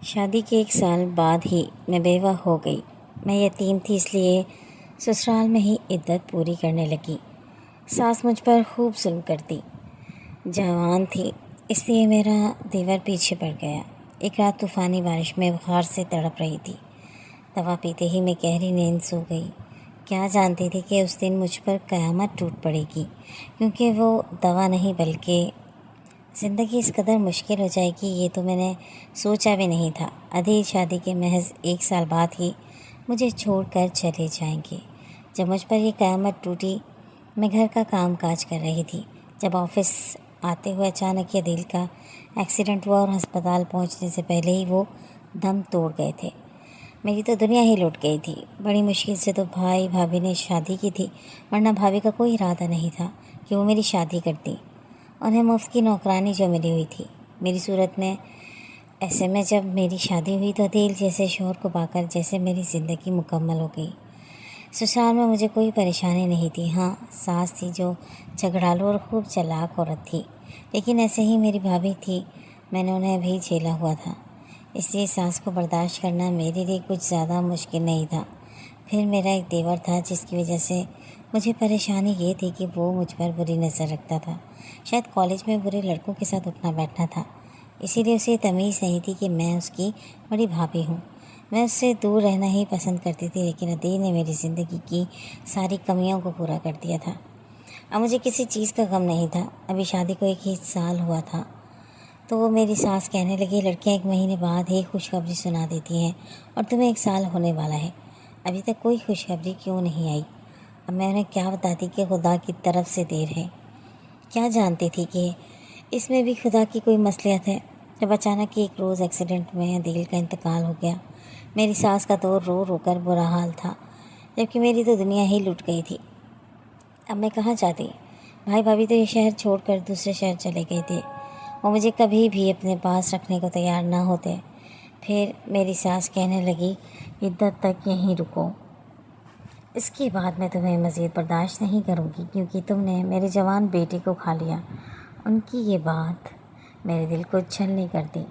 شادی کے 1 سال بعد ہی میں بیوہ ہو گئی۔ میں یتیم تھی، اس لیے سسرال میں ہی عدت پوری کرنے لگی۔ ساس مجھ پر خوب ظلم کرتی۔ جوان تھی، اس لیے میرا دیور پیچھے پڑ گیا۔ ایک رات طوفانی بارش میں بخار سے تڑپ رہی تھی۔ دوا پیتے ہی میں گہری نیند سو گئی۔ کیا جانتی تھی کہ اس دن مجھ پر قیامت ٹوٹ پڑے گی، کیونکہ وہ دوا نہیں بلکہ زندگی اس قدر مشکل ہو جائے گی، یہ تو میں نے سوچا بھی نہیں تھا۔ عدیل شادی کے محض 1 سال بعد ہی مجھے چھوڑ کر چلے جائیں گے۔ جب مجھ پر یہ قیامت ٹوٹی، میں گھر کا کام کاج کر رہی تھی، جب آفس آتے ہوئے اچانک عدیل کا ایکسیڈنٹ ہوا اور ہسپتال پہنچنے سے پہلے ہی وہ دم توڑ گئے تھے۔ میری تو دنیا ہی لٹ گئی تھی۔ بڑی مشکل سے تو بھائی بھابھی نے شادی کی تھی، ورنہ بھابھی کا کوئی ارادہ نہیں تھا کہ وہ میری شادی کرتی۔ انہیں مفت کی نوکرانی جو ملی ہوئی تھی میری صورت میں۔ ایسے میں جب میری شادی ہوئی تو عدیل جیسے شوہر کو پا کر جیسے میری زندگی مکمل ہو گئی۔ سسرال میں مجھے کوئی پریشانی نہیں تھی۔ ہاں، ساس تھی جو جھگڑالو اور خوب چلاک عورت تھی، لیکن ایسے ہی میری بھابھی تھی، میں نے انہیں بھی جھیلا ہوا تھا، اس لیے ساس کو برداشت کرنا میرے لیے کچھ زیادہ مشکل نہیں تھا۔ پھر میرا ایک دیور تھا جس کی وجہ سے مجھے پریشانی یہ تھی کہ وہ مجھ پر بری نظر رکھتا تھا۔ شاید کالج میں برے لڑکوں کے ساتھ اٹھنا بیٹھنا تھا، اسی لیے اسے تمیز نہیں تھی کہ میں اس کی بڑی بھابھی ہوں۔ میں اس سے دور رہنا ہی پسند کرتی تھی، لیکن عدیل نے میری زندگی کی ساری کمیوں کو پورا کر دیا تھا۔ اب مجھے کسی چیز کا غم نہیں تھا۔ ابھی شادی کو 1 ہی سال ہوا تھا تو وہ میری ساس کہنے لگی، لڑکیاں 1 مہینے بعد ہی خوشخبری سنا دیتی ہیں اور تمہیں 1 سال ہونے والا ہے، ابھی تک کوئی خوشخبری کیوں نہیں آئی؟ اب میں انہیں کیا بتاتی کہ خدا کی طرف سے دیر ہے؟ کیا جانتی تھی کہ اس میں بھی خدا کی کوئی مصلحت ہے؟ جب اچانک ایک روز ایکسیڈنٹ میں عدیل کا انتقال ہو گیا، میری ساس کا تو رو رو کر برا حال تھا، جبکہ میری تو دنیا ہی لٹ گئی تھی۔ اب میں کہاں جاتی؟ بھائی بھابھی تو یہ شہر چھوڑ کر دوسرے شہر چلے گئے تھے، وہ مجھے کبھی بھی اپنے پاس رکھنے کو تیار نہ ہوتے۔ پھر میری ساس کہنے لگی، عدت تک یہیں رکو، اس کے بعد میں تمہیں مزید برداشت نہیں کروں گی، کیونکہ تم نے میرے جوان بیٹے کو کھا لیا۔ ان کی یہ بات میرے دل کو چھلنی کر دی۔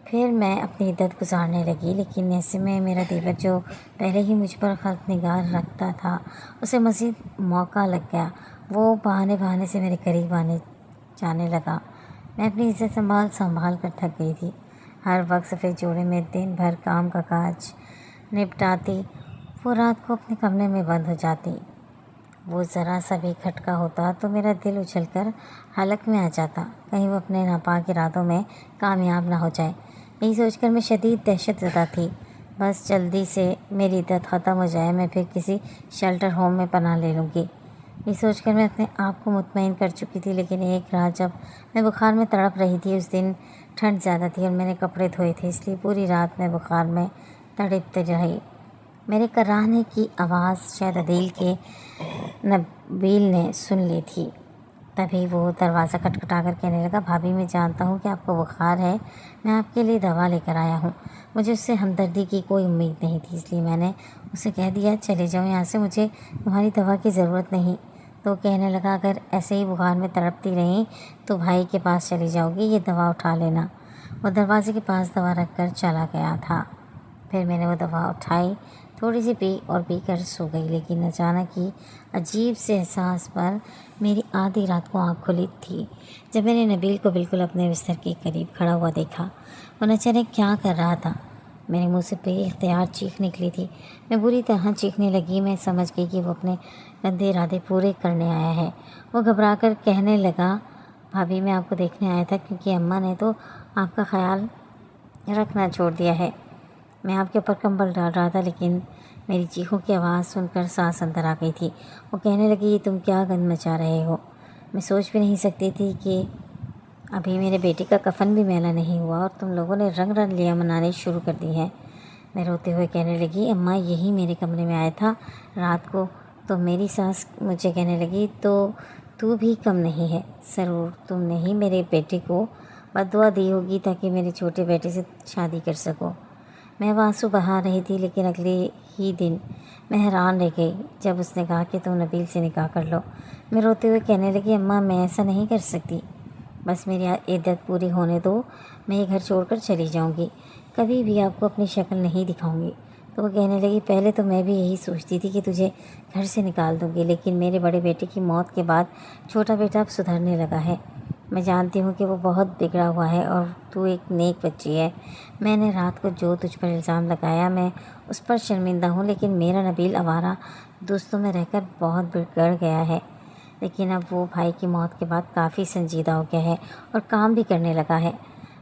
پھر میں اپنی عدت گزارنے لگی، لیکن ایسے میں میرا دیور جو پہلے ہی مجھ پر خلق نگار رکھتا تھا، اسے مزید موقع لگ گیا۔ وہ بہانے سے میرے قریب آنے جانے لگا۔ میں اپنی عزت سنبھال کر تھک گئی تھی۔ ہر وقت سفید جوڑے میں دن بھر کام کا کاج نپٹاتی، وہ رات کو اپنے کمرے میں بند ہو جاتی۔ وہ ذرا سا بھی کھٹکا ہوتا تو میرا دل اچھل کر حلق میں آ جاتا، کہیں وہ اپنے ناپاک ارادوں میں کامیاب نہ ہو جائے۔ یہی سوچ کر میں شدید دہشت زدہ تھی، بس جلدی سے میری عدت ختم ہو جائے، میں پھر کسی شیلٹر ہوم میں پناہ لے لوں گی، یہ سوچ کر میں اپنے آپ کو مطمئن کر چکی تھی۔ لیکن ایک رات جب میں بخار میں تڑپ رہی تھی، اس دن ٹھنڈ زیادہ تھی اور میں نے کپڑے دھوئے تھے، اس لیے پوری رات میں بخار میں تڑپتے رہی۔ میرے کراہنے کی آواز شاید عدیل کے نبیل نے سن لی تھی، تبھی وہ دروازہ کھٹکھٹا کر کہنے لگا، بھابھی میں جانتا ہوں کہ آپ کو بخار ہے، میں آپ کے لیے دوا لے کر آیا ہوں۔ مجھے اس سے ہمدردی کی کوئی امید نہیں تھی، اس لیے میں نے اسے کہہ دیا، چلے جاؤ یہاں سے، مجھے تمہاری دوا کی ضرورت نہیں۔ تو کہنے لگا، اگر ایسے ہی بخار میں تڑپتی رہیں تو بھائی کے پاس چلی جاؤ گی، یہ دوا اٹھا لینا۔ وہ دروازے کے پاس دوا رکھ کر چلا گیا تھا۔ پھر میں نے وہ دوا اٹھائی، تھوڑی سی پی اور پی کر سو گئی، لیکن اچانک ہی عجیب سے احساس پر میری آدھی رات کو آنکھ کھلی تھی، جب میں نے نبیل کو بالکل اپنے بستر کے قریب کھڑا ہوا دیکھا۔ وہ نہ جانے کیا کر رہا تھا، میرے منہ سے بے اختیار چیخ نکلی تھی۔ میں بری طرح چیخنے لگی، میں سمجھ گئی کہ وہ اپنے گندے ارادے پورے کرنے آیا ہے۔ وہ گھبرا کر کہنے لگا، بھابھی میں آپ کو دیکھنے آیا تھا، کیونکہ اماں نے تو آپ کا خیال رکھنا چھوڑ دیا ہے۔ میں آپ کے اوپر کمبل ڈال رہا تھا، لیکن میری چیخوں کی آواز سن کر ساس اندر آ گئی تھی۔ وہ کہنے لگی، یہ تم کیا گند مچا رہے ہو؟ میں سوچ بھی نہیں سکتی تھی کہ ابھی میرے بیٹے کا کفن بھی میلا نہیں ہوا اور تم لوگوں نے رنگ رلیاں منانے شروع کر دی ہیں۔ میں روتے ہوئے کہنے لگی، اماں یہی میرے کمرے میں آیا تھا رات کو۔ تو میری ساس مجھے کہنے لگی، تو بھی کم نہیں ہے، ضرور تم نے ہی میرے بیٹے کو بد دعا دی ہوگی تاکہ میرے چھوٹے بیٹے سے شادی کر سکو۔ میں وہ آنسو بہا رہی تھی، لیکن اگلے ہی دن میں حیران رہ گئی جب اس نے کہا کہ تم نبیل سے نکاح کر لو۔ میں روتے ہوئے کہنے لگی، اماں میں ایسا نہیں کر سکتی، بس میری عدت پوری ہونے دو، میں یہ گھر چھوڑ کر چلی جاؤں گی۔ کبھی بھی آپ کو اپنی شکل نہیں دکھاؤں گی۔ تو وہ کہنے لگی پہلے تو میں بھی یہی سوچتی تھی کہ تجھے گھر سے نکال دوں گی، لیکن میرے بڑے بیٹے کی موت کے بعد چھوٹا بیٹا اب سدھرنے لگا ہے۔ میں جانتی ہوں کہ وہ بہت بگڑا ہوا ہے اور تو ایک نیک بچی ہے۔ میں نے رات کو جو تجھ پر الزام لگایا میں اس پر شرمندہ ہوں، لیکن میرا نبیل آوارہ دوستوں میں رہ کر بہت بگڑ گیا ہے، لیکن اب وہ بھائی کی موت کے بعد کافی سنجیدہ ہو گیا ہے اور کام بھی کرنے لگا ہے۔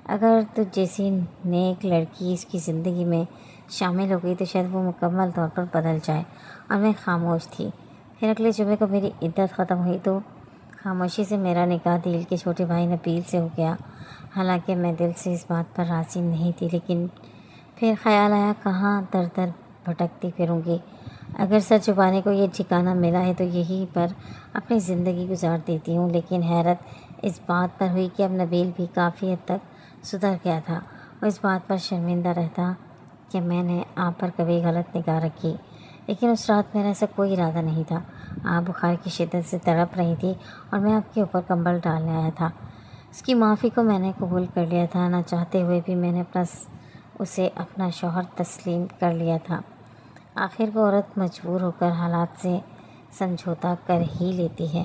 اگر تجھ جیسی نیک لڑکی اس کی زندگی میں شامل ہو گئی تو شاید وہ مکمل طور پر بدل جائے۔ اور میں خاموش تھی۔ پھر اگلے جمعے کو میری عدت ختم ہوئی تو خاموشی سے میرا نکاح دل کے چھوٹے بھائی نبیل سے ہو گیا۔ حالانکہ میں دل سے اس بات پر راضی نہیں تھی، لیکن پھر خیال آیا کہاں در در بھٹکتی پھروں گی۔ اگر سر چھپانے کو یہ ٹھکانہ ملا ہے تو یہیں پر اپنی زندگی گزار دیتی ہوں۔ لیکن حیرت اس بات پر ہوئی کہ اب نبیل بھی کافی حد تک سدھر گیا تھا۔ وہ اس بات پر شرمندہ رہتا کہ میں نے آپ پر کبھی غلط نگاہ رکھی، لیکن اس رات میرا ایسا کوئی ارادہ نہیں تھا۔ آپ بخار کی شدت سے تڑپ رہی تھی اور میں آپ کے اوپر کمبل ڈالنے آیا تھا۔ اس کی معافی کو میں نے قبول کر لیا تھا، نہ چاہتے ہوئے بھی میں نے اسے اپنا شوہر تسلیم کر لیا تھا۔ آخر کو عورت مجبور ہو کر حالات سے سمجھوتا کر ہی لیتی ہے۔